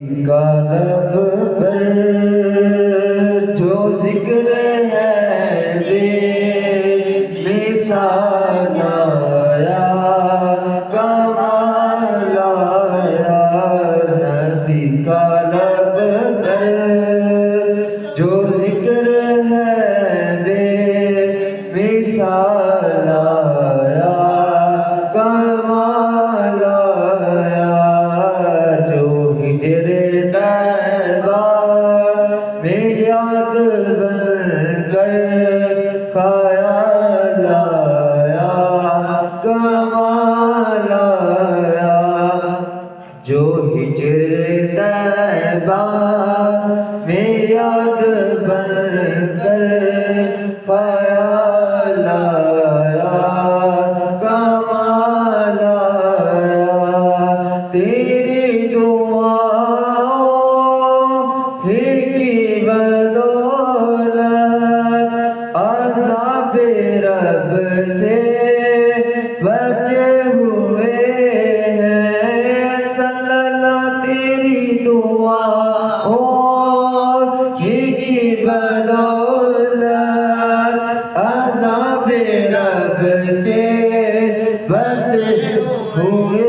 غالب پر جو ذکر ہے بے مثال آیا کمال آیا نبی غالب پر جو ذکر ہے بے مثال آیا کمال آیا جو ہجر طیبہ میں یاد بن کر خیال آیا کمال آیا جو ہجر طیبہ میں یاد بن کر خیال آیا کمال آیا تیری دعاؤں کی بدولت عذاب رب سے بچے ہوئے ہیں صلی اللہ تیری دعاؤں کی بدولت عذاب رب سے بچے ہوئے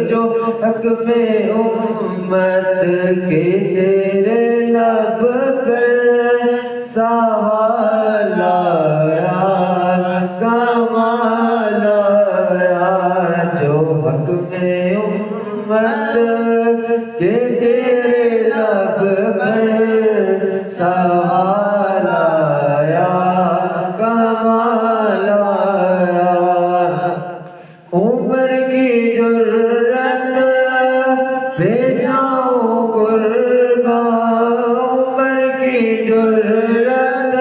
جو حق میں امت کے تیرے لب پر سوال آیا کمال آیا جو حق میں امت کے تیرے لب پر سوال آیا کمال آیا عمر کی جرت سے جاؤں قربان عمر کی جرت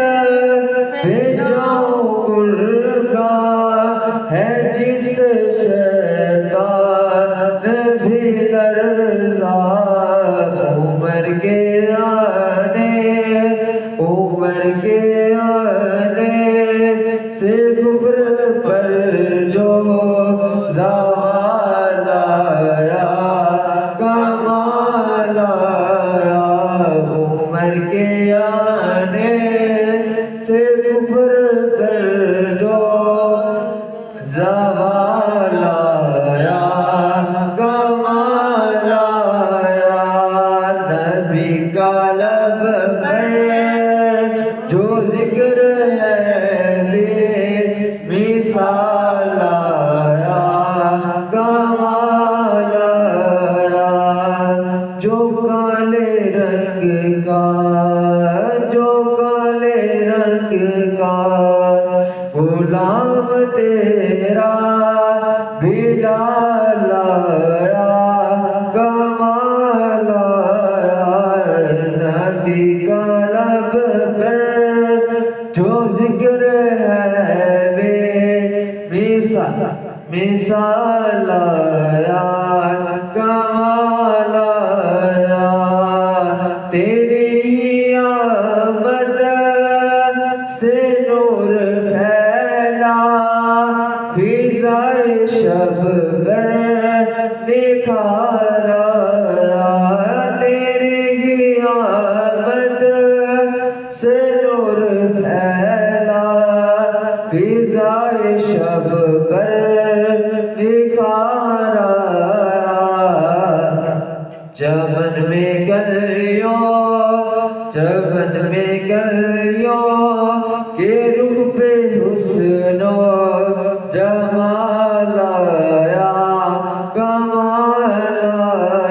سے جاؤں قربان ہے جس شیطان بھی لرزا عمر کے آنے سے کفر پر جو زوال آیا کمال آیا عمر کے آنے سے کفر پر جو زوال آیا کمال آیا نبی غالب پر جو ذکر ہے بے مثال آیا کمال آیا جو کالے رنگ کا غلام تیرا بلال آیا کمال آیا نبی غالب پر جو ذکر ہے بے مثال آیا کمال آیا تیری آمد سے نور پھیلا فضائے شب پر نکھار آیا تیری آمد سے نور پھیلا فضائے شب پر نکھار آیا چمن میں کلیوں کے رخ پہ حسن و جمال آیا کمال آیا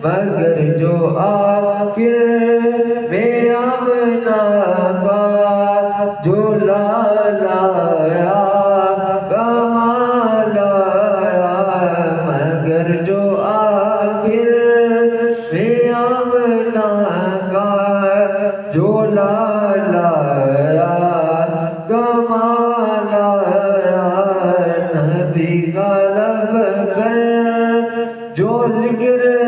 مگر جو آخر میں آمنہ کا جو لایا کمال آیا، مگر جو آخر میں آمنہ کا جو لایا کمال آیا، نبی کا لب پر جو ذکر